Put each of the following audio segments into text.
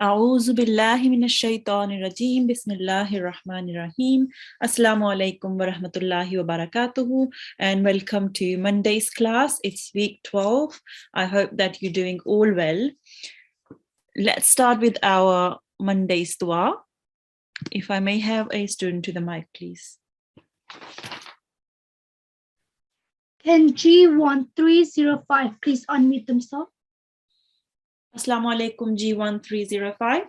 A'udhu billahi minash shaitanir rajim. Bismillahir rahmanir rahim. Assalamu alaikum wa rahmatullahi wa barakatuhu. And welcome to Monday's class. It's week 12. I hope that you're doing all well. Let's start with our Monday's dua. If I may have a student to the mic, please. Can G1305 please unmute themselves? Assalamu alaikum G1305.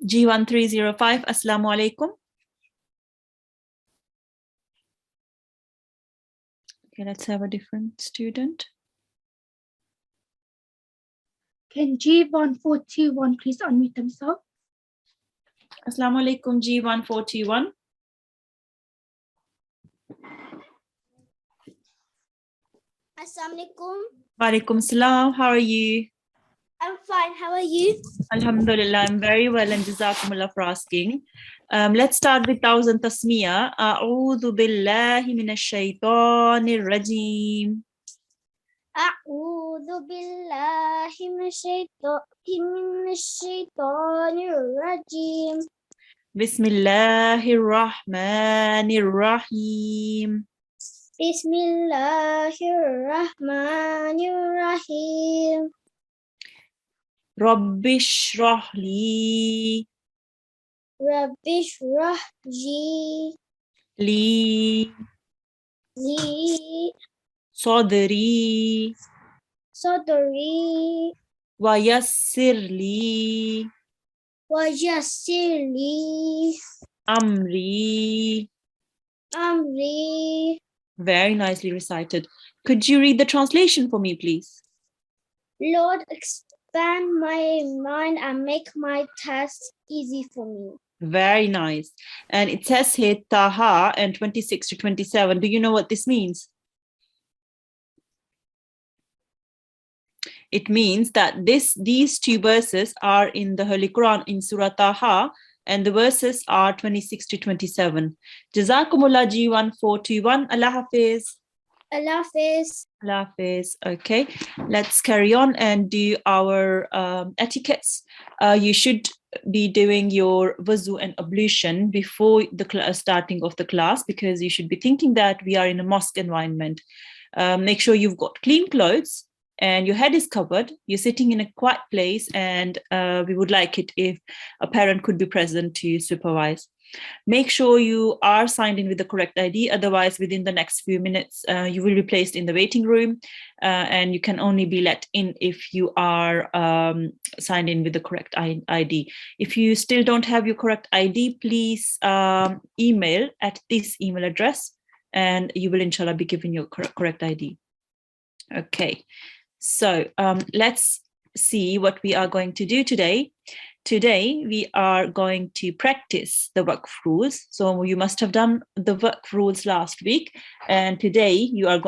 G1305, Assalamu alaikum. Okay, let's have a different student. Can G1421 please unmute themselves? Assalamu alaikum G1421. Assalamu alaikum. Walaikum salam. How are you? I'm fine. How are you? Alhamdulillah, I'm very well and jazakumullah for asking. Let's start with thousand tasmiya. A'udhu billahi minash shaitanir rajim. A'udhu billahi minash shaitanir rajim. Bismillahir rahmanir rahim. Bismillahir rahmanir rahim. Rabbi shrah li Rabbi shrah li li sadri sadri wa yassir li wa yassir li amri. amri. Very nicely recited. Could you read the translation for me, please? Lord, expand my mind and make my tasks easy for me. Very nice. And it says here Taha and 26 to 27. Do you know what this means? It means that these two verses are in the Holy Quran in Surah Taha, and the verses are 26 to 27. Jazakumullah G1421. Allah Hafiz. Allah Hafiz. Allah Hafiz. Okay, let's carry on and do our etiquettes. You should be doing your wuzu and ablution before the starting of the class, because you should be thinking that we are in a mosque environment. Make sure you've got clean clothes and your head is covered. You're sitting in a quiet place, and we would like it if a parent could be present to supervise. Make sure you are signed in with the correct ID. Otherwise, within the next few minutes, you will be placed in the waiting room, and you can only be let in if you are signed in with the correct ID. If you still don't have your correct ID, please email at this email address, and you will inshallah be given your correct ID. Okay, so let's see what we are going to do today. Today, we are going to practice the waqf rules. So you must have done the waqf rules last week. And today, we are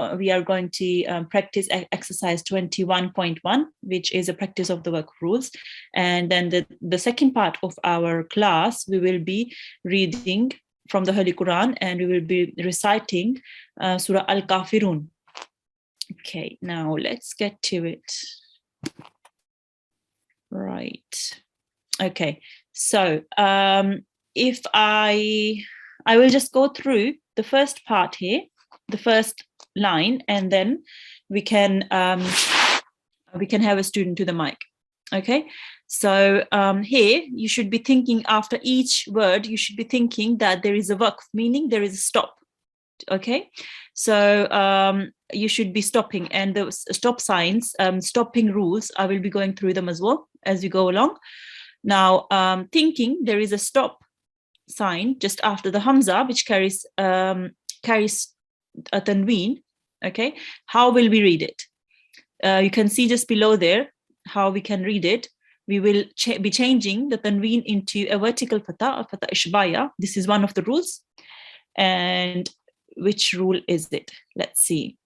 going to practice exercise 21.1, which is a practice of the waqf rules. And then the second part of our class, we will be reading from the Holy Quran, and we will be reciting Surah Al-Kafirun. Okay, now let's get to it. Right. Okay, so if I will just go through the first part here, the first line, and then we can have a student to the mic. Okay, so here you should be thinking after each word, you should be thinking that there is a waqf, meaning there is a stop. Okay, so you should be stopping, and the stop signs, stopping rules, I will be going through them as well as we go along. Now, thinking there is a stop sign just after the hamza, which carries a tanween. Okay, how will we read it? You can see just below there how we can read it. We will be changing the tanween into a vertical fatha, ishbaya. This is one of the rules. And which rule is it? Let's see.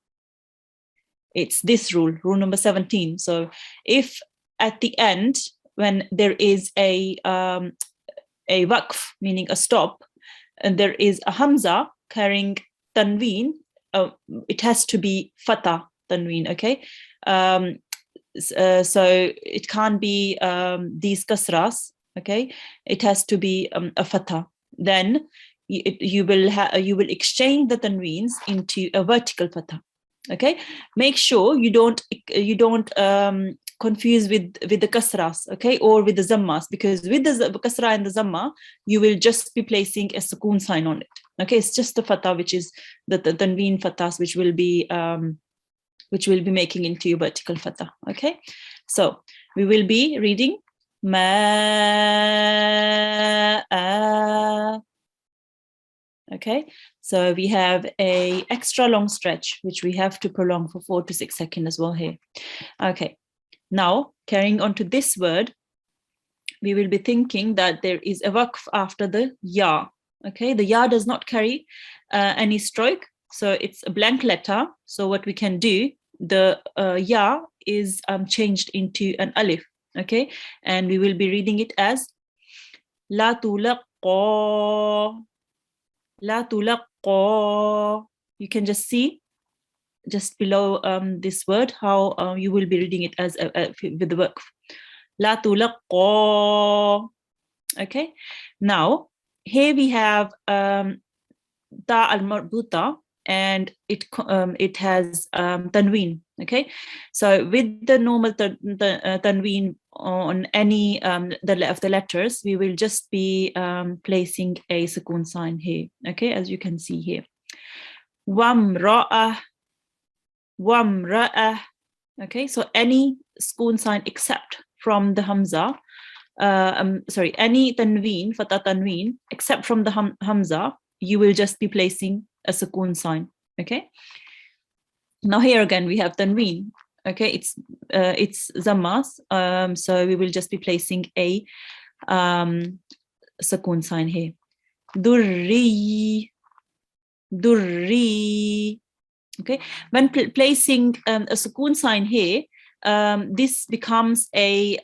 It's this rule, rule number 17. So if at the end, when there is a waqf, meaning a stop, and there is a hamza carrying tanween, it has to be fatha tanween, okay? So it can't be these kasras, okay? It has to be a fatha. Then you will exchange the tanweens into a vertical fatha, okay? Make sure you don't confuse with the kasras, okay, or with the zammas, because with the kasra and the zamma you will just be placing a sukoon sign on it, okay? It's just the fatha, which is the tanween fathas, which will be making into a vertical fatha, okay? So we will be reading ma, okay? So we have a extra long stretch, which we have to prolong for 4 to 6 seconds as well here, okay? Now, carrying on to this word, we will be thinking that there is a waqf after the ya, okay? The ya does not carry any stroke, so it's a blank letter. So what we can do, the ya is changed into an alif, okay? And we will be reading it as la tulaqqa, la tulaqqa. You can just see just below this word how you will be reading it as with the waqf. La tulaqqa. Okay. Now here we have ta al-marbuta, and it has tanween. Okay. So with the normal tanween on any of the letters, we will just be placing a sukoon sign here. Okay, as you can see here. Wamra'ah. Wamra'ah. Okay, so any sukoon sign except from the hamza, any tanween, fatha tanween, except from the hamza, you will just be placing a sukoon sign. Okay. Now here again we have tanween. Okay, it's zammas. So we will just be placing a sukoon sign here. Durri, durri. Okay, when placing a sukoon sign here, this becomes a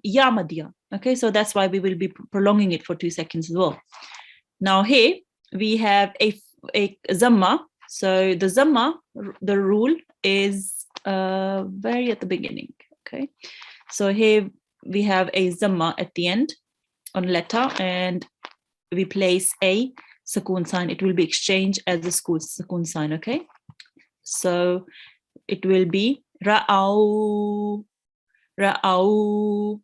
ya madya. Okay, so that's why we will be prolonging it for 2 seconds as well. Now here we have a zamma. So the zamma, the rule is very at the beginning. Okay, so here we have a zamma at the end on letter, and we place a sukoon sign. It will be exchanged as a sukoon sign. Okay. So it will be ra'au, ra'au.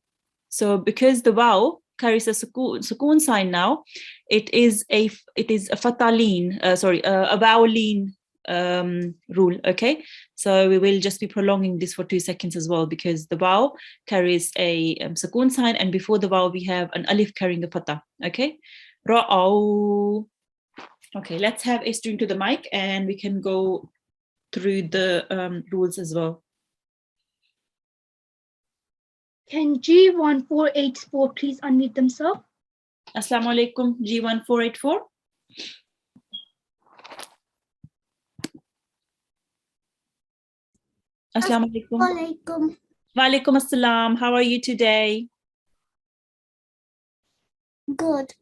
So because the waw carries a sukoon sign now, it is a fataleen, a vowel-leen rule. Okay, so we will just be prolonging this for 2 seconds as well, because the waw carries a sukoon sign, and before the waw we have an alif carrying a fatha. Okay, ra'au. Okay, let's have a student to the mic, and we can go through the rules as well. Can G1484 please unmute themselves? Assalamu alaikum, G1484. Assalamu alaikum. Alaikum. Wa alaikum assalam. How are you today? Good.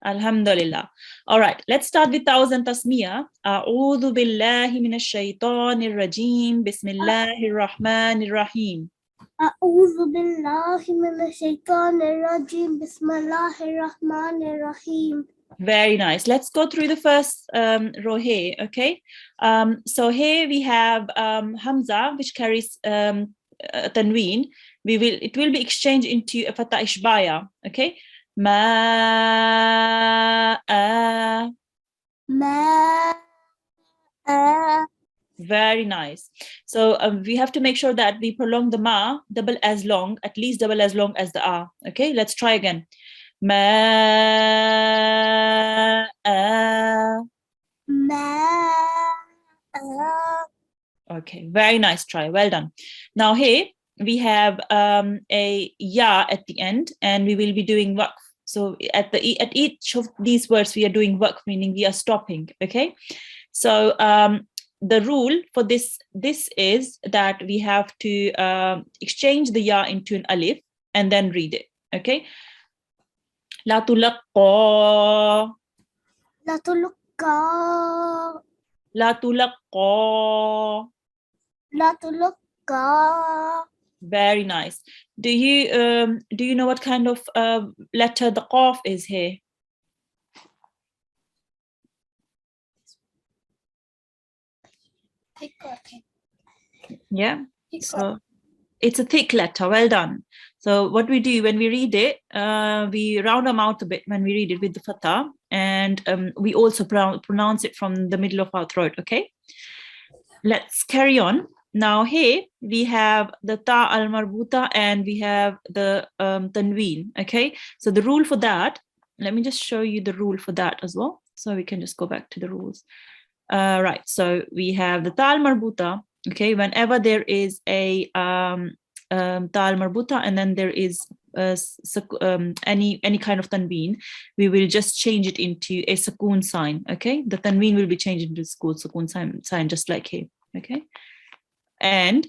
Alhamdulillah. All right, let's start with Thousand Tasmiyah. A'udhu billahi minash shaitanir rajim. Bismillahir rahmanir rahim. A'udhu billahi minash shaitanir rajim. Bismillahir rahmanir rahim. Very nice. Let's go through the first row here. Okay. So here we have Hamza, which carries tanween. It will be exchanged into a fatha ishbaya. Okay. Ma. Very nice. So we have to make sure that we prolong the ma double as long, at least double as long as the a. Okay. Let's try again. Ma. Okay, very nice try. Well done. Now here we have a ya at the end, and we will be doing waqf. So at each of these words we are doing waqf, meaning we are stopping. Okay. So the rule for this is that we have to exchange the ya into an alif and then read it. Okay. La tulaqqa. La tulaqqa. tulaqqa. La tulaqqa. La tulaqqa. Very nice. Do you know what kind of letter the qaf is here? Yeah. So it's a thick letter. Well done. So what we do when we read it, we round our mouth a bit when we read it with the fatha, and we also pronounce it from the middle of our throat. Okay. Let's carry on. Now here we have the ta al-marbuta and we have the tanween. Okay. So the rule for that, let me just show you the rule for that as well. So we can just go back to the rules. Right. So we have the ta al-marbuta. Okay, whenever there is a ta al-marbuta and then there is any kind of tanween, we will just change it into a sukoon sign. Okay, the tanween will be changed into sukoon sign just like here. Okay, and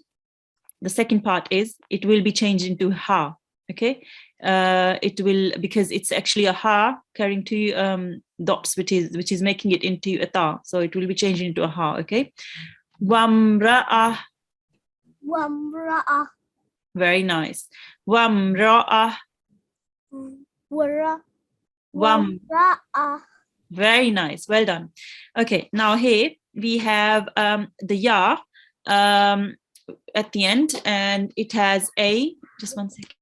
the second part is it will be changed into ha. Okay, it will, because it's actually a ha carrying two dots, which is making it into a ta, so it will be changed into a ha. Okay. Wamra'ah. Wamra'ah. Very nice. Wamra'ah. Wamra'ah. Very nice. Well done. Okay, now here we have the ya at the end, and it has a, just one second.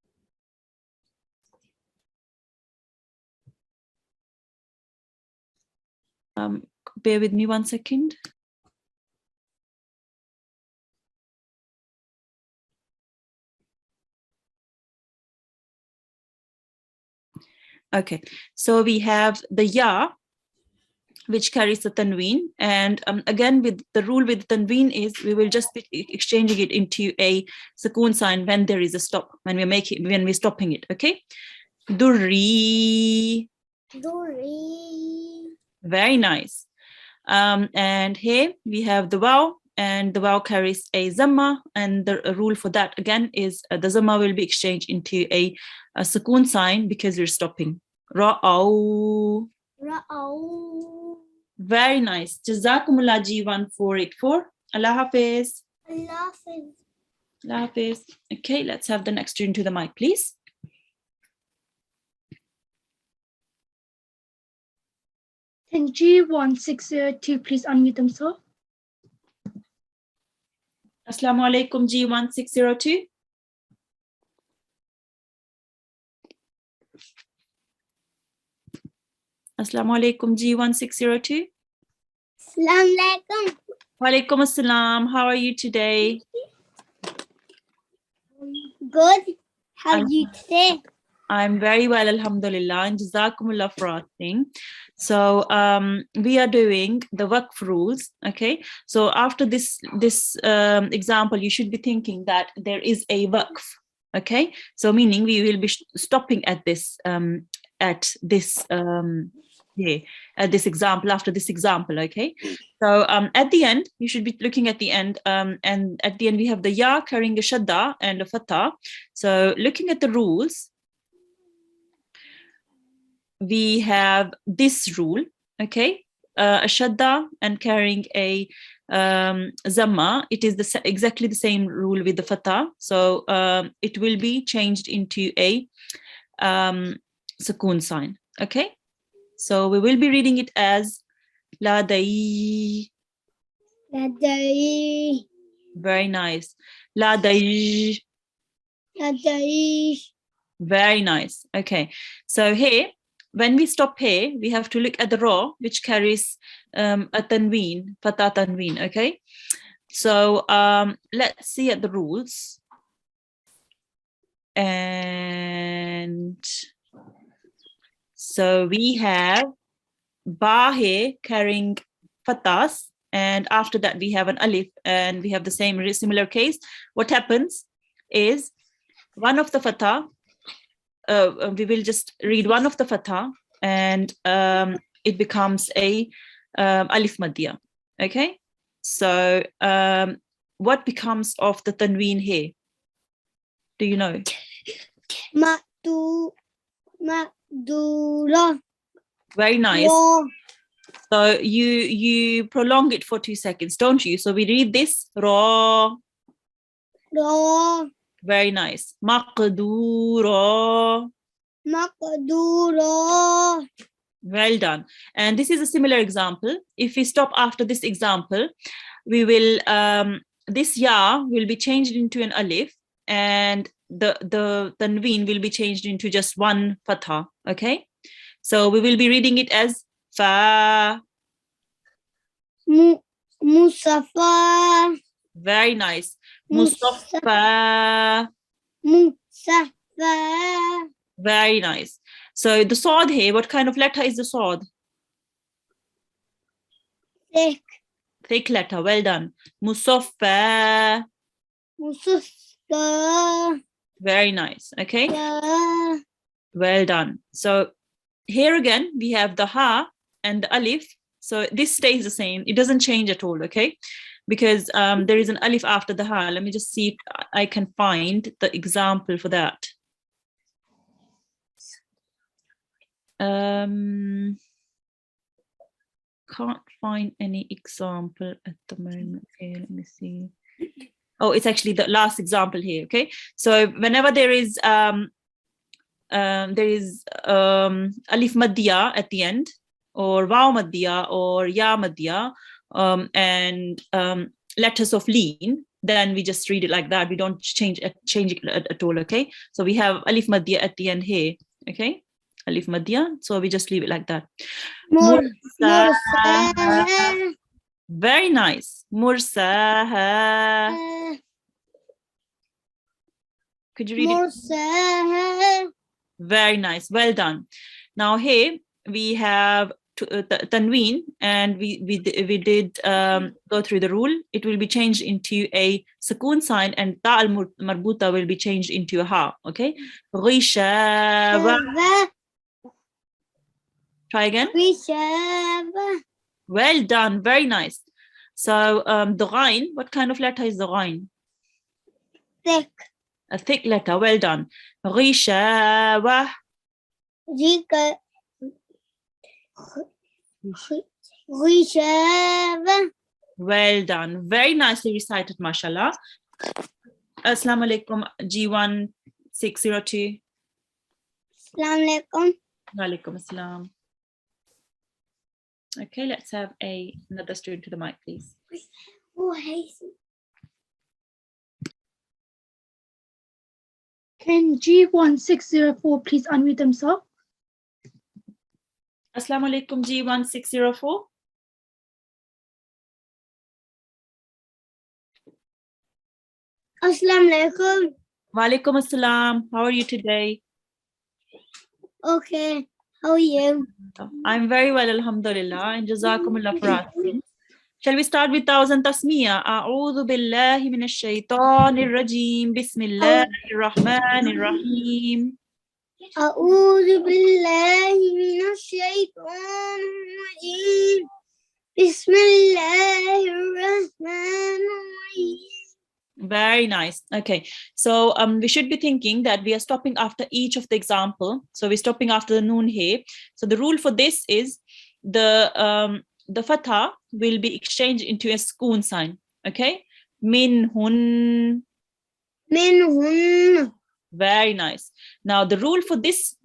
Bear with me 1 second. Okay, so we have the ya, which carries the tanween, and again with the rule with tanween is we will just be exchanging it into a sukoon sign when there is a stop, when we're stopping it. Okay, durri. Very nice. And here we have the waw, and the waw carries a zamma, and the rule for that again is the zamma will be exchanged into a sukoon sign because we're stopping. Ra'aw. Very nice. Jazakumullah G1 484. Allah Hafiz. Allah Hafiz. Allah Hafiz. Okay, let's have the next student to the mic, please. Can G1602 please unmute themselves? Assalamu alaikum G1602. Assalamu alaikum G1602. Assalamu alaikum. Walaikum assalam. How are you today? Good. How are you today? I'm very well, alhamdulillah, and jazakumullah for asking. So we are doing the waqf rules. Okay, so after this example, you should be thinking that there is a waqf. Okay, so meaning we will be stopping at this example, after this example. Okay, so at the end you should be looking at the end, and at the end we have the ya carrying a shadda and a fatha. So looking at the rules, we have this rule. Okay, a shadda and carrying a zamma, it is exactly the same rule with the fatha, so it will be changed into a sukoon sign. Okay, so we will be reading it as ladai. Ladai. Very nice. Ladai. Ladai. Very nice. Okay, so here when we stop here, we have to look at the ra, which carries a tanween, fatha tanween. Okay, so let's see at the rules. And so we have ba here carrying fathas, and after that we have an alif, and we have the same similar case. What happens is one of the fatha, we will just read one of the fatha, and it becomes a alif madya. Okay, so what becomes of the tanween here? Do you know? Madura. Very nice. So you prolong it for 2 seconds, don't you? So we read this ra. Ra. Very nice. Maqdura. Maqdura. Well done. And this is a similar example. If we stop after this example, we will this ya will be changed into an alif, and the tanween will be changed into just one fatha. Okay, so we will be reading it as fa. Musafa. Very nice. Mustafa. Musafa. Very nice. So the sword here, what kind of letter is the sword? Thick. Thick letter. Well done. Musaffa. Musafa. Very nice. Okay. Ya. Well done. So here again, we have the ha and the alif. So this stays the same. It doesn't change at all. Okay. Because there is an alif after the ha. Let me just see if I can find the example for that. Can't find any example at the moment. Okay, let me see. Oh, it's actually the last example here. Okay, so whenever there is alif maddiya at the end, or waw maddiya, or ya maddiya, and letters of lean, then we just read it like that. We don't change it at all. Okay, so we have alif maddiya at the end here. Okay, alif maddiya, so we just leave it like that. Mursaha. Very nice. Mursaha. Could you read it? Mursaha. Very nice. Well done. Now here we have tanween, and we did go through the rule. It will be changed into a sukoon sign, and ta al-marbuta will be changed into a ha. Okay. Ghishawa. Try again. Rishava. Well done. Very nice. So the ghain, what kind of letter is the ghain? Thick. A thick letter. Well done. Ghishawa. Rika. Rishava. Well done. Very nicely recited, mashallah. Assalamu alaikum, G1 602. Assalamu alaikum. Wa alaikum assalam. Okay, let's have another student to the mic, please. Oh, hey. Can G1604 please unmute themselves? Assalamu alaikum, G1 604. Assalamu alaikum. Wa alaikum assalam. How are you today? Okay. How are you? I'm very well, alhamdulillah, and jazakumullah for asking. Shall we start with Thousand Tasmiya? A'udhu billahi minash shaitanir rajim. Bismillahir rahmanir rahim. أعوذ بالله من الشيطان الرجيم. بسم الله الرحمن الرحيم. Very nice. Okay, so we should be thinking that we are stopping after each of the example. So we're stopping after the noon here. So the rule for this is the fatha will be exchanged into a sukoon sign. Okay, minhun. منهن. Very nice. Now the rule for this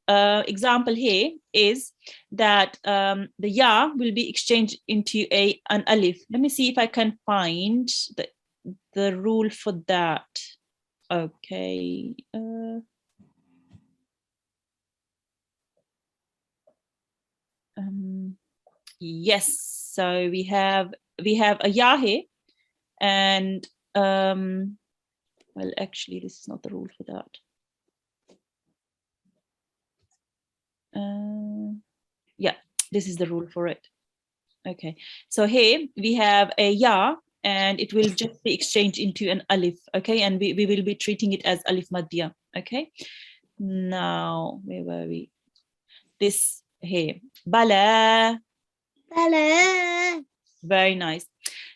example here is that the ya will be exchanged into an alif. Let me see if I can find the rule for that. Okay. Yes. So we have a ya here, and well, actually, this is not the rule for that. Yeah, this is the rule for it. Okay, so here we have a ya, and it will just be exchanged into an alif. Okay, and we will be treating it as alif maddiya. Okay, now where were we? This here, bala. بلى. Very nice.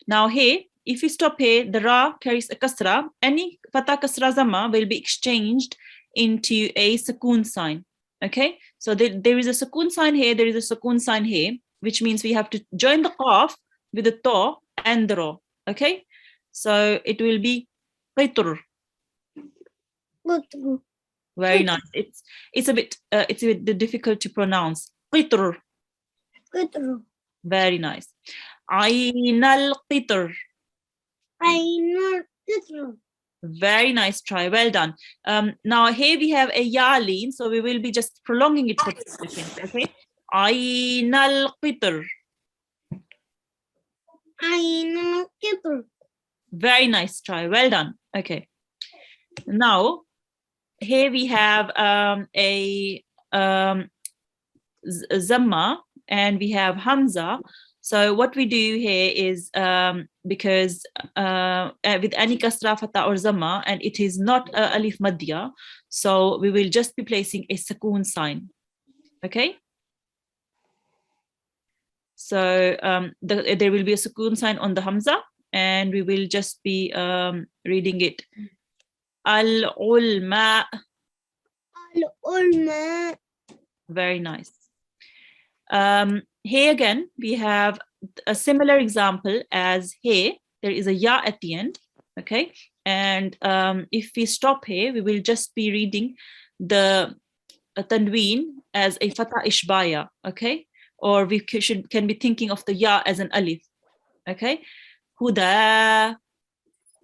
Now here, if you stop here, the ra carries a kasra. Any fatha kasra zamma will be exchanged into a sukoon sign. Okay, so there is a sukoon sign here, there is a sukoon sign here. which means we have to join the qaf with the ta and the ra. Okay, so it will be qitr. Qitr. Very nice. It's a bit difficult to pronounce. Qitr. Qitr. Very nice. Ainal qitr. Ainal qitr. Very nice try. Well done. Now here we have a ya lean, so we will be just prolonging it for 2 seconds. Okay. Ainal qitr. Ainal qitr. Very nice try. Well done. Okay. Now here we have a zamma and we have hamza. So what we do here is because with any kasra, fatha or zamma, and it is not alif madya, so we will just be placing a sukoon sign. Okay. So there will be a sukoon sign on the hamza, and we will just be reading it. Al-ulma. Al-ulma. Very nice. Here again, we have a similar example as here. There is a ya at the end. Okay. And if we stop here, we will just be reading the tanween as a fatha ishbaya. Okay. Or we can be thinking of the ya as an alif. Okay. Huda.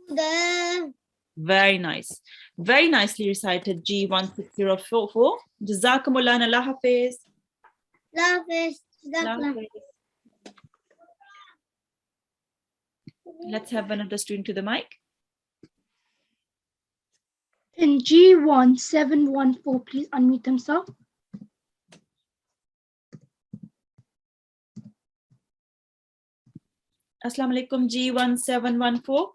Huda. Very nice. Very nicely recited, G1604. Jazakumullah, Allah Hafiz. Let's have another student to the mic. In G1714, please unmute themselves. Assalamu alaikum, G1714.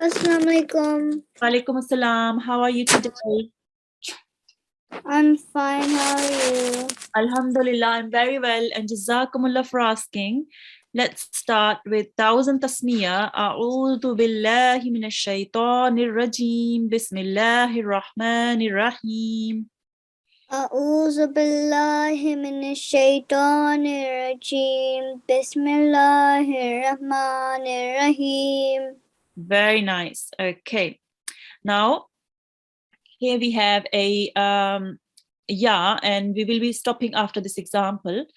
Assalamu alaikum. Walaikum assalam. How are you today? I'm fine. How are you? Alhamdulillah, I'm very well, and Jazakumullah for asking. Let's start with 1000 tasmiyah. A'udhu billahi minash shaitanir rajim. Bismillahir rahmanir rahim. A'udhu billahi minash shaitanir rajim. Bismillahir rahmanir rahim. Very nice. Okay. Now, here we have a ya, and we will be stopping after this example.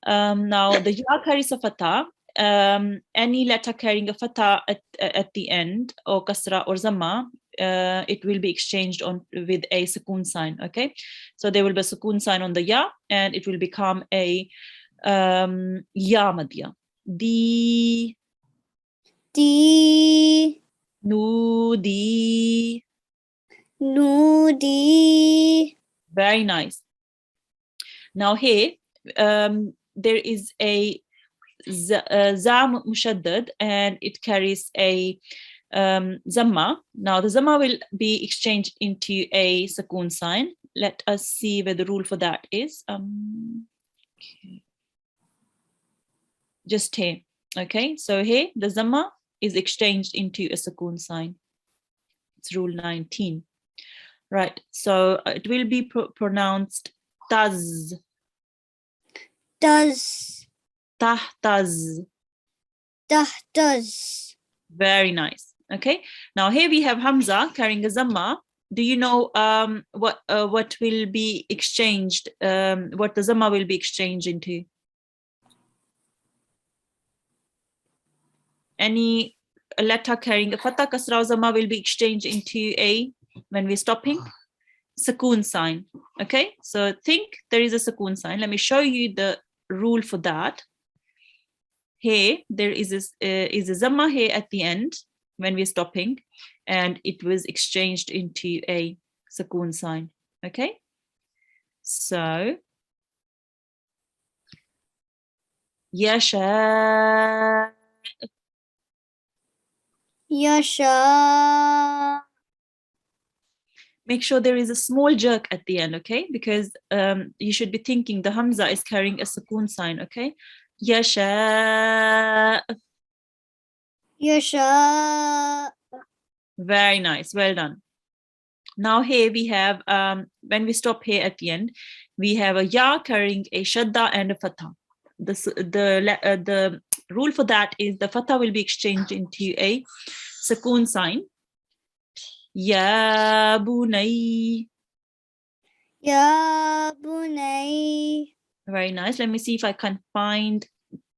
Now, the ya carries a fatha. Any letter carrying a fatha at the end, or kasra or zamma, it will be exchanged on with a sukoon sign. Okay, so there will be a sukoon sign on the ya, and it will become a ya madya. The Nudi. Very nice. Now here, there is a za mushaddad, and it carries a zamma. Now the zamma will be exchanged into a sukoon sign. Let us see where the rule for that is. Okay. Just here. Okay, so here the zamma is exchanged into a sukoon sign. It's rule 19. Right, so it will be pronounced taz. Tahtaz. Very nice. Okay, now here we have hamza carrying a zamma. Do you know what will be exchanged, what the zamma will be exchanged into? Any letter carrying a fatha, kasra, zamma will be exchanged into a, when we're stopping, sukoon sign. Okay, so think there is a sukoon sign. Let me show you the rule for that. Here there is a zamma here at the end when we're stopping, and it was exchanged into a sukoon sign. Okay, so yasha. Make sure there is a small jerk at the end, okay? Because you should be thinking the hamza is carrying a sukoon sign, okay? Yasha. Very nice, well done. Now here we have, when we stop here at the end, we have a ya carrying a shadda and a fatha, the rule for that is the fatha will be exchanged into a sukoon sign. Ya bunay. Ya bunay. Very nice. Let me see if I can find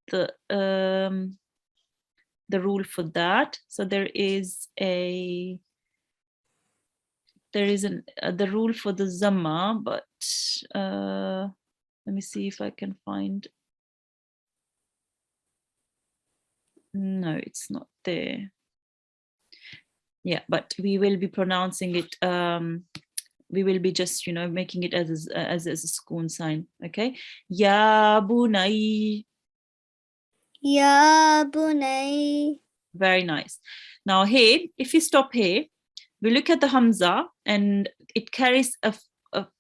the rule for that. So there is the rule for the zamma, but let me see if I can find. No, it's not there. Yeah, but we will be pronouncing it. We will be just, making it as a sukoon sign. Okay. Ya bunay. Ya bunay. Very nice. Now here, if you stop here, we look at the hamza and it carries a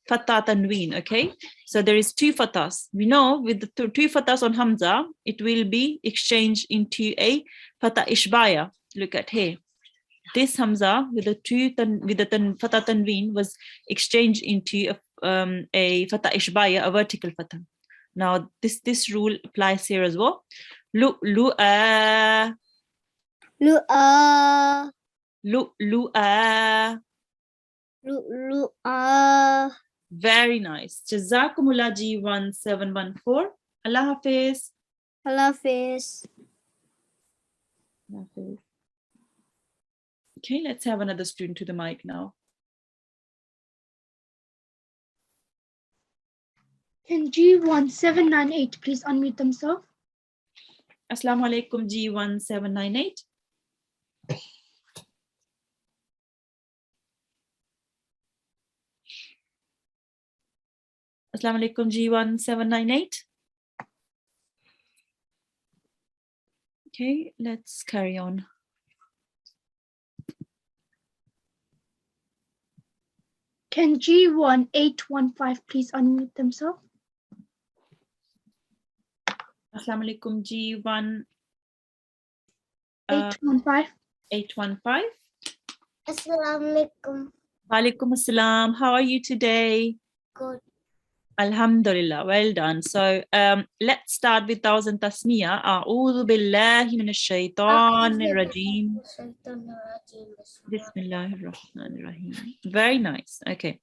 fatha tanween. Okay, so there is two fathas. We know with the two fathas on hamza, it will be exchanged into a fatha ishbaya. Look at here. This hamza with the fatha tanween was exchanged into a fatha ishbaya, a vertical fatha. Now this rule applies here as well. Lu'a. Lu'a. Lu'a. Lu'a. Very nice. Jazakumullah G1 714. Allah Hafiz. Allah Hafiz. Okay, let's have another student to the mic now. Can G1 798 please unmute themselves? Assalamu alaikum G1 798. Assalamu alaikum G1 798. Okay, let's carry on. Can G1 815 please unmute themselves? Assalamu alaikum G1 815. 815. Assalamu alaikum. Walaikum assalam. How are you today? Good. Alhamdulillah, well done. So let's start with thousand tasniya. A'udhu billahi minash shaitanir rajim. Bismillahir Rahmanir Rahim. Very nice. Okay.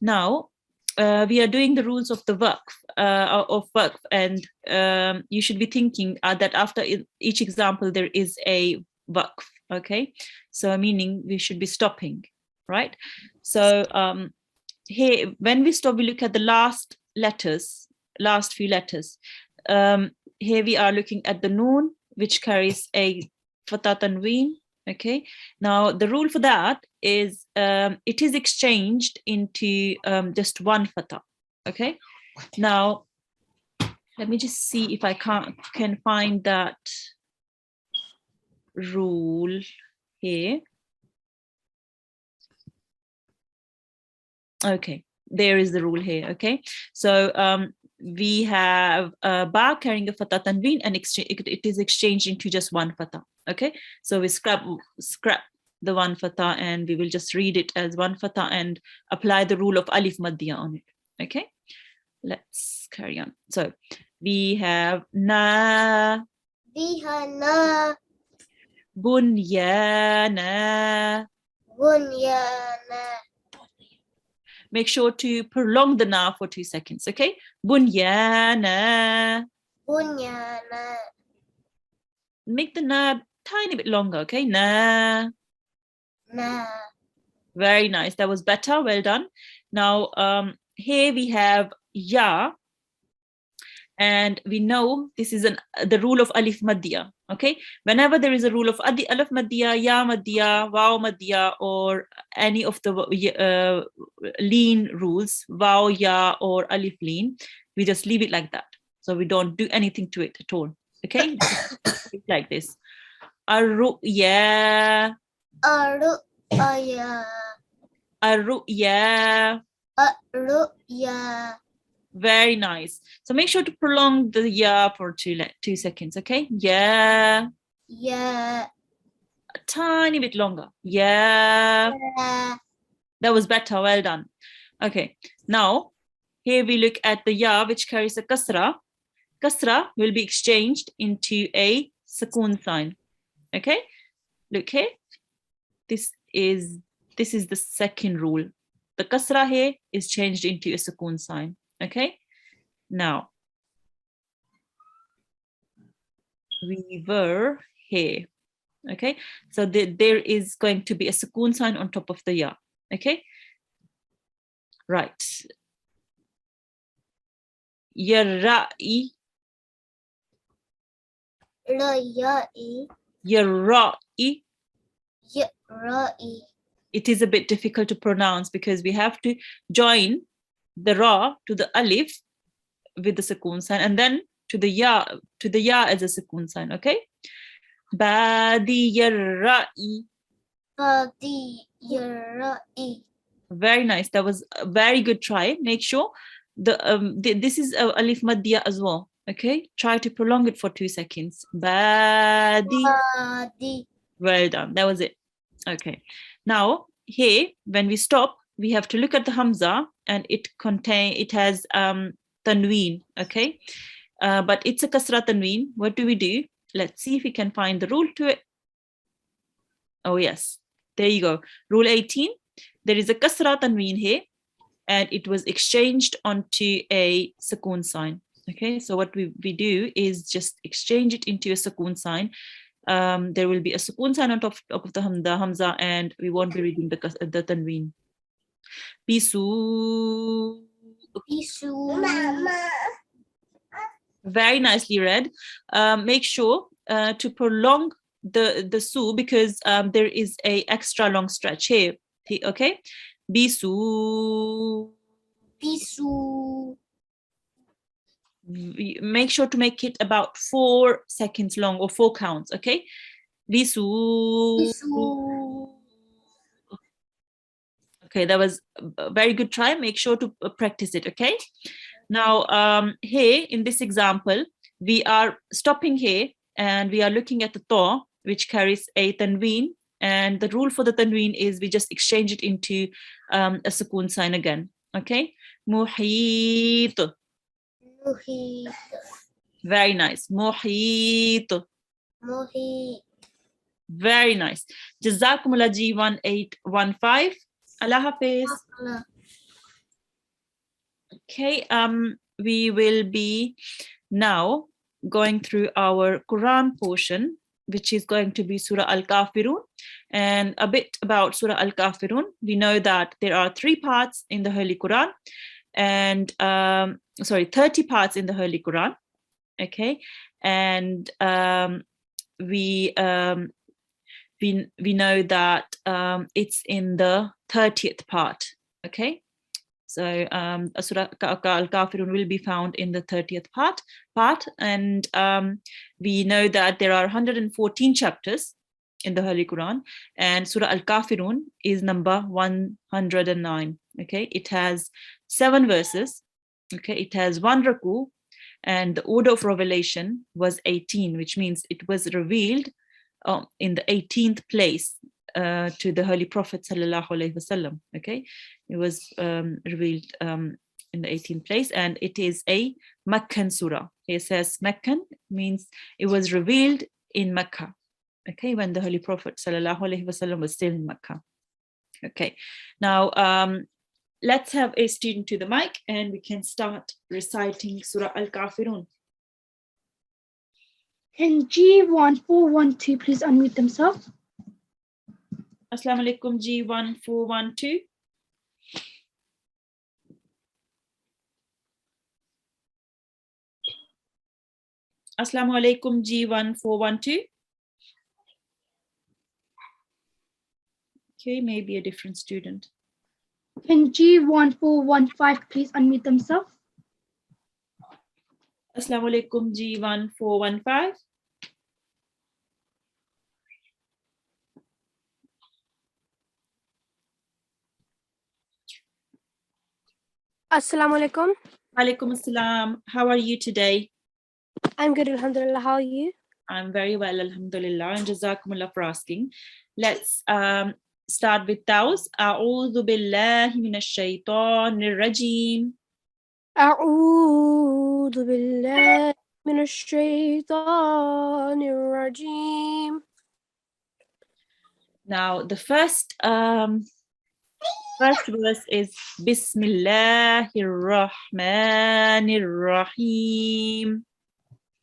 Now we are doing the rules of the waqf, and you should be thinking that after each example there is a waqf. Okay, so meaning we should be stopping, right? So here when we stop, we look at the last few letters. Here we are looking at the noon, which carries a fatha tanween. Okay, now the rule for that is it is exchanged into just one fatha. Okay, now let me just see if I can find that rule here. Okay, there is the rule here. Okay, so we have ba carrying a fatha tanween, and it is exchanged into just one fatha. Okay, so we scrap the one fatha and we will just read it as one fatha and apply the rule of alif maddiya on it. Okay, let's carry on. So we have na, Bihana. bunyana. Bunyana. Make sure to prolong the na for 2 seconds. Okay, bunyana. Bunyana. Make the na tiny bit longer. Okay, na. Na. Very nice. That was better. Well done. Now here we have ya, and we know this is the rule of alif maddiya. Okay, whenever there is a rule of alif maddiya, ya maddiya, waw maddiya, or any of the lean rules, waw, ya, or alif lean, we just leave it like that. So we don't do anything to it at all. Okay, it's like this. Ar-ru'ya. Ar-ru'ya. Ar-ru'ya. Ar-ru'ya. Very nice. So make sure to prolong the ya for 2 seconds. Okay, yeah. Yeah. A tiny bit longer. Yeah. Yeah. That was better. Well done. Okay, now here we look at the ya, which carries a kasra, kasra will be exchanged into a sukoon sign. Okay, look here. This is the second rule. The kasra here is changed into a sukoon sign. Okay, now we were here. Okay, so there is going to be a sukoon sign on top of the ya. Okay, right. Yarra'i. Yarra'i. It is a bit difficult to pronounce because we have to join the ra to the alif with the sukoon sign and then to the ya as a sukoon sign. Okay, badi yarra'i. Very nice. That was a very good try. Make sure this is alif maddiya as well. Okay, try to prolong it for 2 seconds. Badi. Well done. That was it. Okay. Now here, when we stop, we have to look at the hamza, and it has tanween. Okay, but it's a kasra tanween. What do we do? Let's see if we can find the rule to it. Oh yes, there you go. Rule 18. There is a kasra tanween here, and it was exchanged onto a sukoon sign. Okay, so what we do is just exchange it into a sukoon sign. There will be a sukoon sign on top of the hamza, and we won't be reading the tanween. Bisu. Very nicely read. Make sure to prolong the su, because there is a extra long stretch here. Okay, bisu. Make sure to make it about 4 seconds long, or 4 counts. Okay, bisu. Okay, that was a very good try. Make sure to practice it. Okay, now here in this example, we are stopping here and we are looking at the ta, which carries a tanween, and the rule for the tanween is we just exchange it into a sukoon sign again. Okay, muhit. Very nice. Muhit. Very nice. Jazakumullah G1 815. Allah Hafiz. Okay, we will be now going through our Quran portion, which is going to be Surah Al-Kafirun, and a bit about Surah Al-Kafirun. We know that there are 3 parts in the Holy Quran, and 30 parts in the Holy Quran. Okay, and we know that it's in the 30th part. Okay, so Surah Al-Kafirun will be found in the 30th part, and we know that there are 114 chapters in the Holy Quran, and Surah Al-Kafirun is number 109. Okay, it has 7 verses. Okay, it has 1 raku, and the order of revelation was 18, which means it was revealed in the 18th place to the Holy Prophet sallallahu alaihi wasallam. Okay, it was revealed in the 18th place, and it is a Meccan surah. It says Meccan means it was revealed in Mecca. Okay, when the Holy Prophet sallallahu alaihi wasallam was still in Mecca. Okay, now let's have a student to the mic, and we can start reciting Surah Al-Kafirun. Can G1 412 please unmute themselves? Assalamu alaikum G1 412. Assalamu alaikum G1 412. Okay, maybe a different student. Can G1 415 please unmute themselves? Assalamu alaikum G1 415. Assalamu alaikum. Alaikum assalam. How are you today? I'm good, alhamdulillah. How are you? I'm very well, alhamdulillah, and jazakumullah for asking. Let's start with those. A'udhu billahi minash shaitanir rajim. أعوذ بالله من الشيطان الرجيم. Now the first verse is Bismillahir Rahmanir Rahim.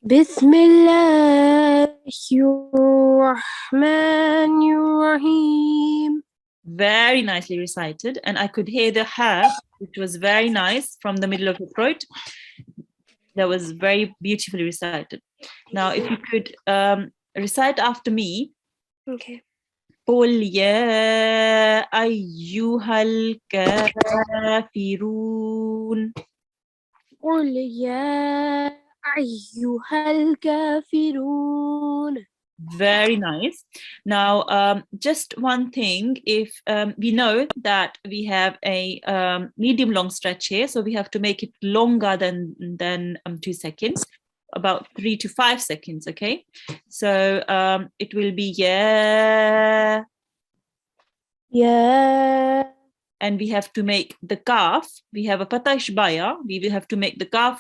بسم الله الرحمن الرحيم. Very nicely recited, and I could hear the ha, which was very nice from the middle of the throat. That was very beautifully recited. Now, if you could recite after me. Okay. قل يا أيها الكافرون. قل يا أيها الكافرون. Very nice. Now, just one thing, if we know that we have a medium long stretch here, so we have to make it longer than 2 seconds, about 3 to 5 seconds, okay? So it will be yeah. Yeah. And we have to make the kaf. We have a fatah ishbaya. We will have to make the kaf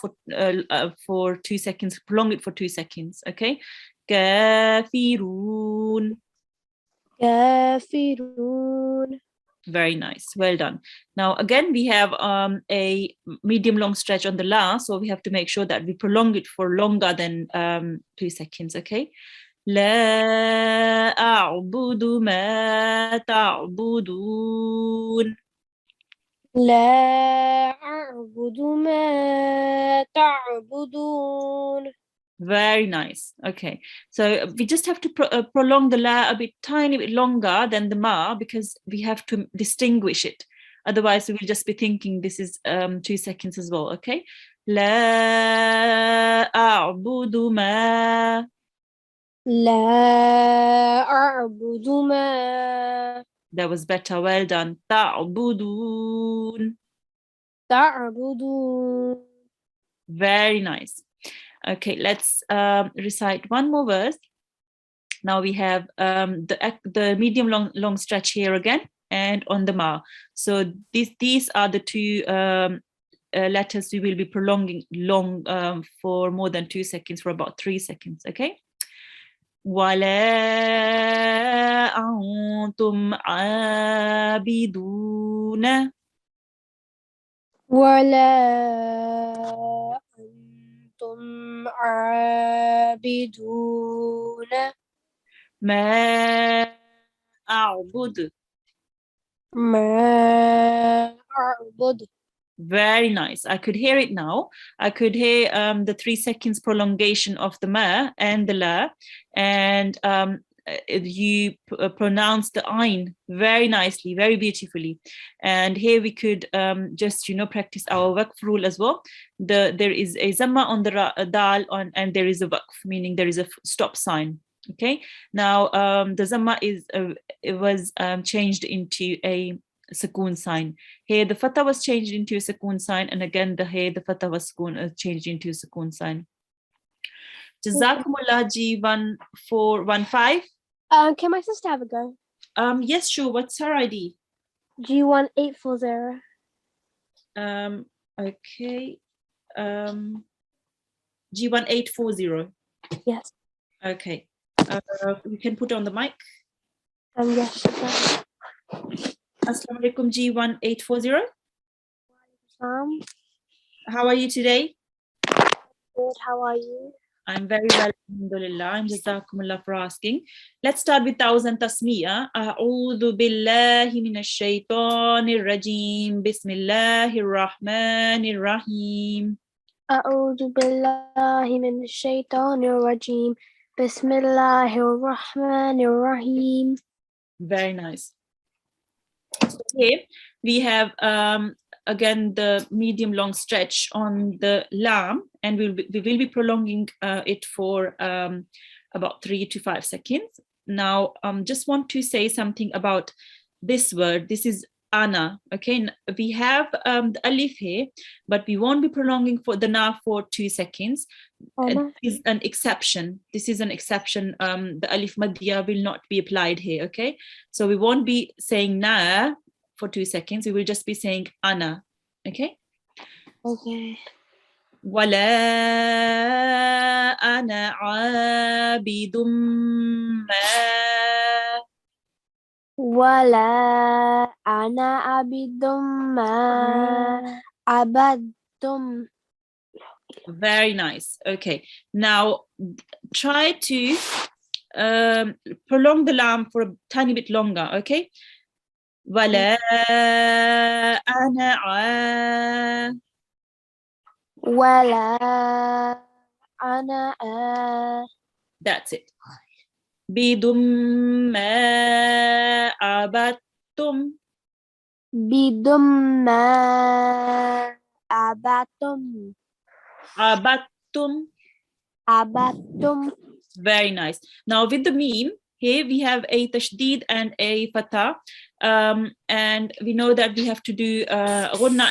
for 2 seconds, prolong it for 2 seconds, okay? Kafirun. كافرون. Very nice. Well done. Now, again, we have a medium long stretch on the la, so we have to make sure that we prolong it for longer than 2 seconds, okay? لا أعبد ما تعبدون. لا أعبد ما تعبدون. Very nice. Okay, so we just have to prolong the la a bit, tiny bit longer than the ma, because we have to distinguish it. Otherwise, we will just be thinking this is 2 seconds as well. Okay, la a'budu ma. لا أعبد ما That was better. Well done. Ta'budun. تعبدون. Very nice. Okay, let's recite one more verse. Now we have the medium long stretch here again, and on the ma. So these are the two letters we will be prolonging long for more than 2 seconds, for about 3 seconds. Okay. ولا أنتم عابدون. ولا أنتم عابدون ما أعبد. ما أعبد. Very nice. I could hear it now. I could hear the 3 seconds prolongation of the ma and the la, and you pronounce the ain very nicely, very beautifully. And here we could just practice our waqf rule as well. There is a zamma on the dal and there is a waqf, meaning there is a stop sign. Okay. Now the zamma it was changed into a sukoon sign. Here the fatah was changed into a sukoon sign, and again the fatah was changed into a sukoon sign. Jazakumullah G1415. Can my sister have a go? Yes, sure. What's her ID? G1840. Okay. G1840. Yes. Okay. You can put on the mic. Yes. Assalamu alaikum G1840. How are you today? Good. How are you? I'm very well, alhamdulillah, and jazakumullah for asking. Let's start with Thousand Tasmiya. A'udhu billahi minash shaitanir rajim. Bismillahir rahmanir rahim. أعوذ بالله من الشيطان الرجيم. بسم الله الرحمن الرحيم. Very nice. So here we have again the medium long stretch on the lam, and we will be prolonging it for about 3 to 5 seconds. Now just want to say something about this word. This is ana. Okay, we have the alif here, but we won't be prolonging for the na for 2 seconds. This is an exception. This is an exception. The alif madya will not be applied here. Okay, so we won't be saying na for 2 seconds. We will just be saying ana. Okay. Okay. ولا أنا عابد ما ولا أنا عبد ما عبدتم. Very nice. Okay. Now try to prolong the lam for a tiny bit longer. Okay. ولا أنا ولا أنا That's it. بدم ما عبدتم بدم ما عبدتم عبدتم. عبدتم. Very nice. Now with the meme, here we have a tashdid and a fatha. And we know that we have to do ghunna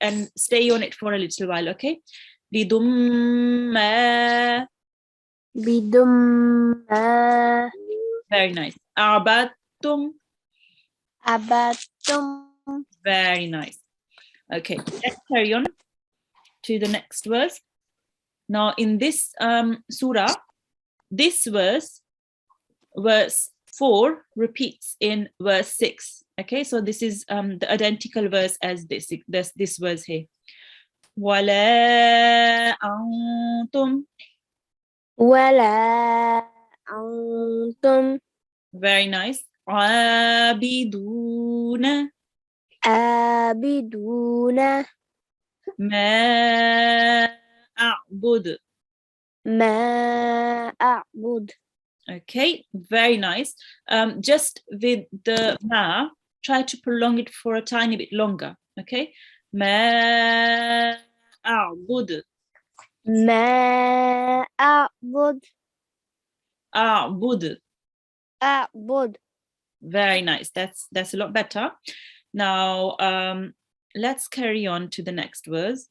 and stay on it for a little while, okay? بدم ما. بدم ما Very nice. عبدتم. عبدتم. Very nice. Okay, let's carry on to the next verse. Now in this surah, this verse 4 repeats in verse 6. Okay, so this is the identical verse as this verse here. وَلَا أَنْتُمْ. ولا أنتم Very nice. عَابِدُونَ عابدون مَا أَعْبُدُ. ما أعبد. Okay, very nice. Just with the ma, try to prolong it for a tiny bit longer. Okay, ma a'bud. ما أعبد A'bud. أعبد. Very nice. That's a lot better. Now, let's carry on to the next verse.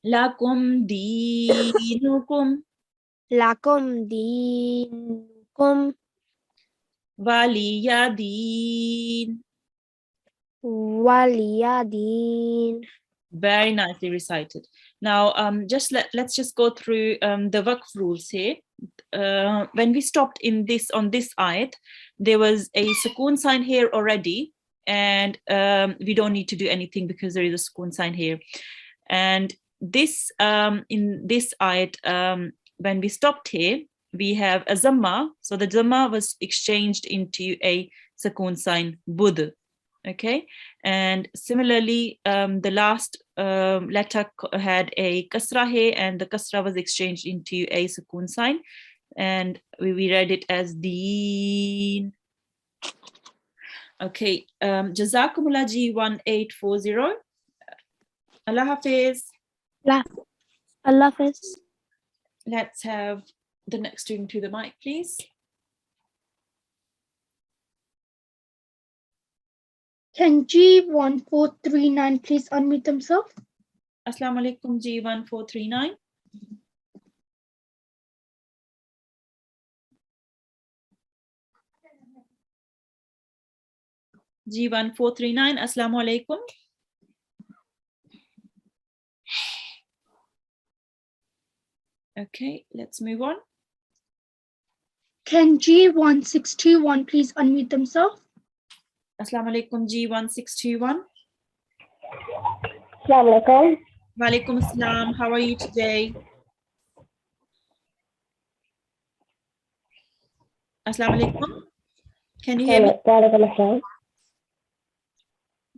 Lakum dinukum لكم دينكم waliya din. ولي دين. Very nicely recited. Now, let's just go through the waqf rules here. When we stopped on this ayat, there was a sukoon sign here already, and we don't need to do anything because there is a sukoon sign here. And this in this ayat, when we stopped here, we have a zamma. So the zamma was exchanged into a sukoon sign bud. Okay, and similarly, the last letter had a kasra here, and the kasra was exchanged into a sukoon sign, and we read it as deen. Okay, Jazakumullah G1840. Allah Hafiz. Allah Hafiz. Let's have the next student to the mic, please. Can G1439 please unmute themselves? Assalamu alaikum G1439. G1439, Assalamu alaikum. Okay, let's move on. Can G1621 please unmute themselves? Assalamu alaikum G1621. Assalamu alaikum. Wa alaikum assalam. How are you today? Assalamu alaikum. Can you hear me? Wa alaikum assalam.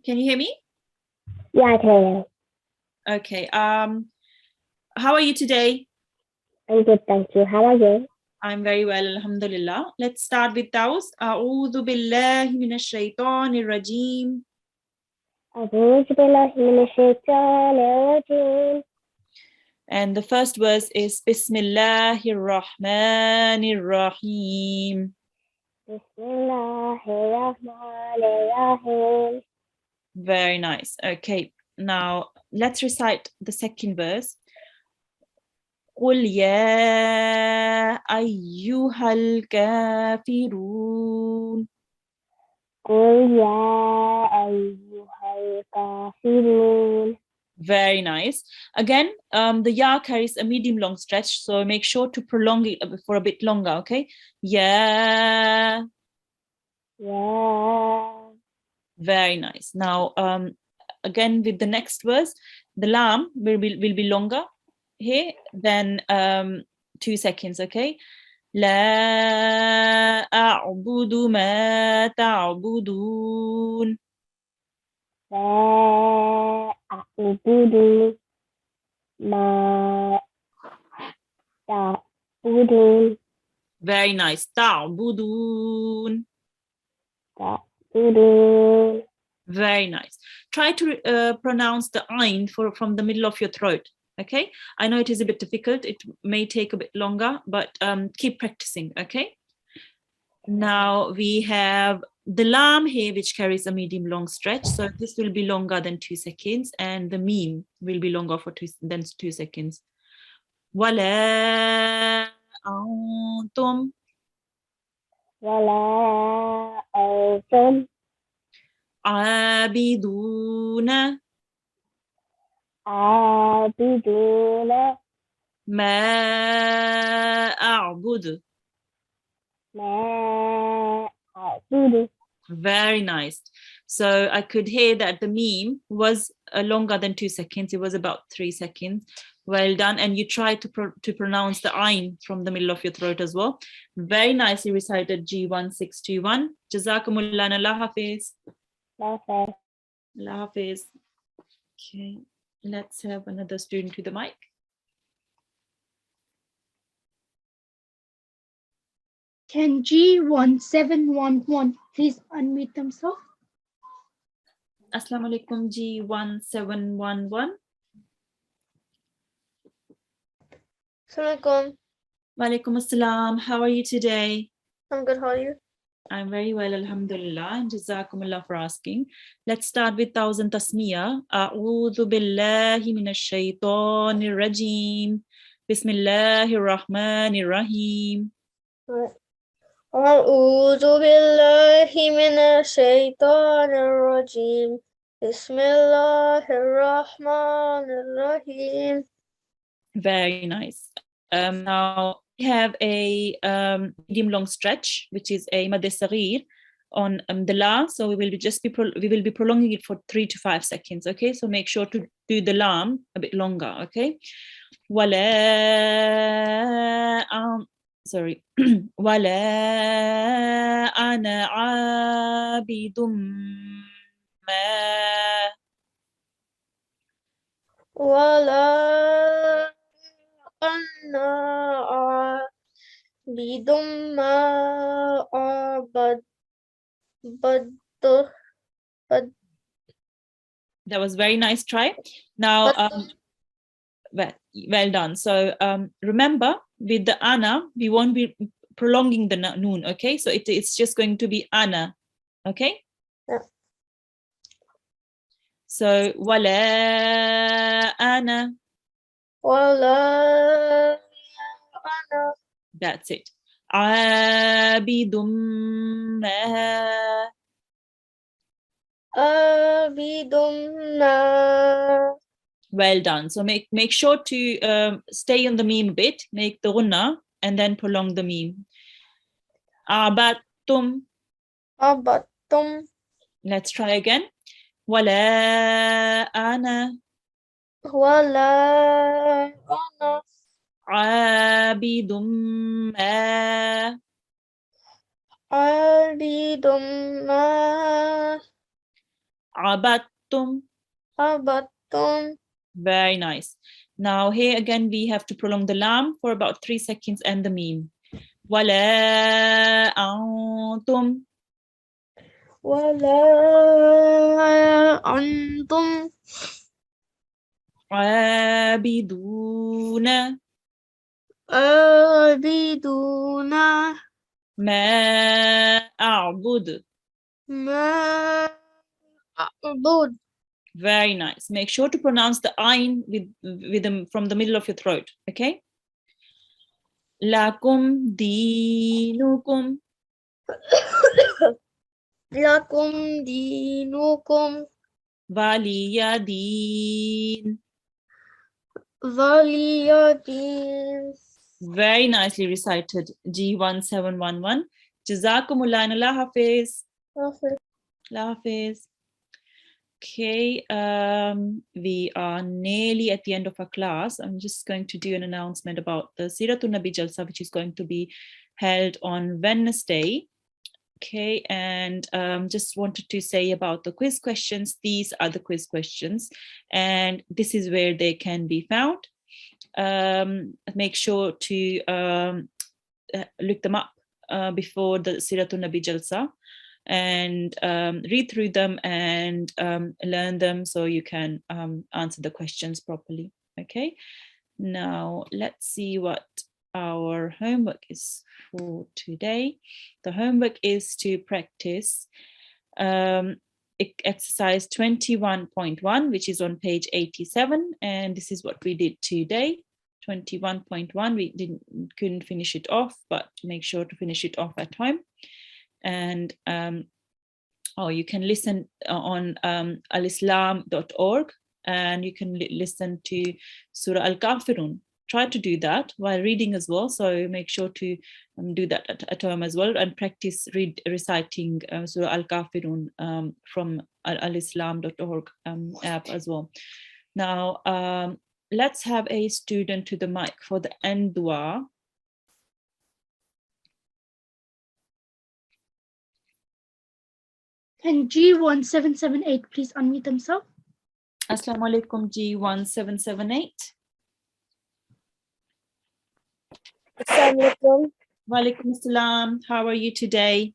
Can you hear me? Yeah, I can hear you. Okay. How are you today? I'm good, thank you. How are you? I'm very well, alhamdulillah. Let's start with those. A'udhu billahi minash shaitanir rajim. A'udhu billahi minash shaitanir rajim. And the first verse is Bismillahir Rahmanir Rahim. Bismillahir Rahmanir Rahim. Very nice. Okay, now let's recite the second verse. قُلْ يَا أَيُّهَا الْكَافِرُونَ. قُلْ يَا أَيُّهَا الْكَافِرُونَ. Very nice. Again, the ya carries a medium long stretch, so make sure to prolong it for a bit longer, okay? Yeah. Ya. Very nice. Now, again, with the next verse, the lam will be longer here than 2 seconds, okay? لا أعبد ما تعبدون. La a'budu ma ta'budun. Very nice. تعبدون. Ta'budun. Very nice. Try to pronounce the ain from the middle of your throat. Okay. I know it is a bit difficult. It may take a bit longer, but keep practicing. Okay. Now we have the lam here, which carries a medium long stretch. So this will be longer than 2 seconds, and the meme will be longer than 2 seconds. ولا أنتم Wala antum عابدون abiduna ما أعبد. ma a'budu. Very nice. So I could hear that the meme was longer than 2 seconds. It was about 3 seconds. Well done. And you try to pronounce the ain from the middle of your throat as well. Very nicely recited G1 621. Jazakumullah and Allah Hafiz. Perfect. Allah Hafiz. Okay. Let's have another student to the mic. Can G1711 please unmute themselves? Assalamu alaikum G1711. Assalamualaikum. Walaikum assalam. How are you today? I'm good. How are you? I'm very well, alhamdulillah, and jazakumullah for asking. Let's start with 1000 tasmiyah. A'udhu billahi minash shaitanir rajim. Bismillahir rahmanir rahim. أعوذ بالله من الشيطان الرجيم بسم الله الرحمن الرحيم. Very nice. Now we have a medium long stretch, which is a mad saghir on the la. So we will be prolonging it for 3 to 5 seconds. Okay, so make sure to do the lam a bit longer. Okay, wala sorry, wala ana abidum ma. ولا أنا عابد ما عبدته. That was very nice try. Now, well done. So remember, with the ana, we won't be prolonging the noon. Okay, so it's just going to be ana. Okay. Yeah. So wala ana. ولا أنا That's it. Abidum ma. عابد ما. Well done. So make sure to stay on the meme a bit, make the gunna, and then prolong the meme. Abattum. عبدتم. Let's try again. Wala ana ولا أنا abidum ma. عابد ما Abattum. عبدتم. Very nice. Now here again we have to prolong the lam for about 3 seconds and the meme. Wala antum ولا أنتم abiduna عابدون ma a'bud. ما أعبد. Very nice. Make sure to pronounce the ain with them from the middle of your throat. Okay. Lakum dinukum. لكم دينكم Waliyadin. Waliyadin. Very nicely recited. G1711. Jazakumullah and Allah Hafiz. Hafiz. Allah Hafiz. Okay, we are nearly at the end of our class. I'm just going to do an announcement about the Siratul Nabi Jalsa, which is going to be held on Wednesday. Okay, and just wanted to say about the quiz questions. These are the quiz questions, and this is where they can be found. Make sure to look them up before the Siratul Nabi Jalsa, and read through them and learn them so you can answer the questions properly. Okay, now let's see what our homework is for today. The homework is to practice exercise 21.1, which is on page 87, and this is what we did today. 21.1, we couldn't finish it off, but make sure to finish it off at time. And you can listen on alislam.org, and you can listen to Surah Al-Kafirun. Try to do that while reading as well, so make sure to do that at home as well, and practice reciting Surah Al-Kafirun from alislam.org app as well. Now let's have a student to the mic for the end dua. And G1778, please unmute themselves. Assalamu alaikum, G1778. Assalamu alaikum. Walaikum assalam. How are you today?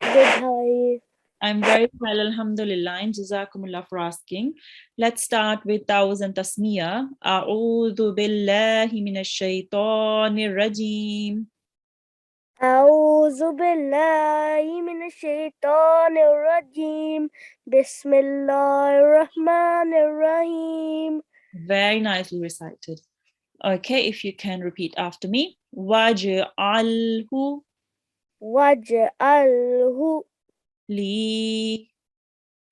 Good, how are you? I'm very well, alhamdulillah, and jazakumullah for asking. Let's start with Dawaz and Tasmiyah. A'udhu billahi minash shaitanir rajim. أعوذ بالله من الشيطان الرجيم بسم الله الرحمن الرحيم. Very nicely recited. Okay, if you can repeat after me. Waj'alhu وَاجْعَلْهُ li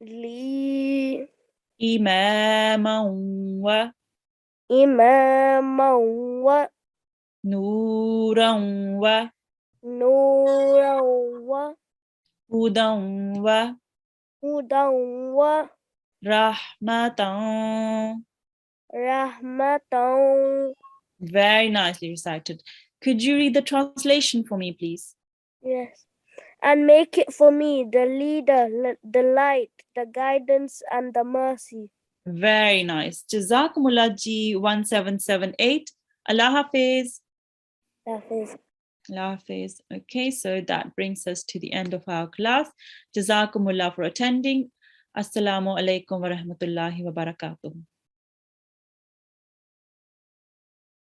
لي imaman wa إماما nuran wa ونورا hudan wa وهدى rahmatan. ورحمة. Very nicely recited. Could you read the translation for me, please? Yes. And make it for me the leader, the light, the guidance, and the mercy. Very nice. Jazakumullah G1778. Allah Hafiz. Hafiz. Allah Hafiz. Okay, so that brings us to the end of our class. Jazakumullah for attending. Assalamu alaikum wa rahmatullahi wa barakatuh.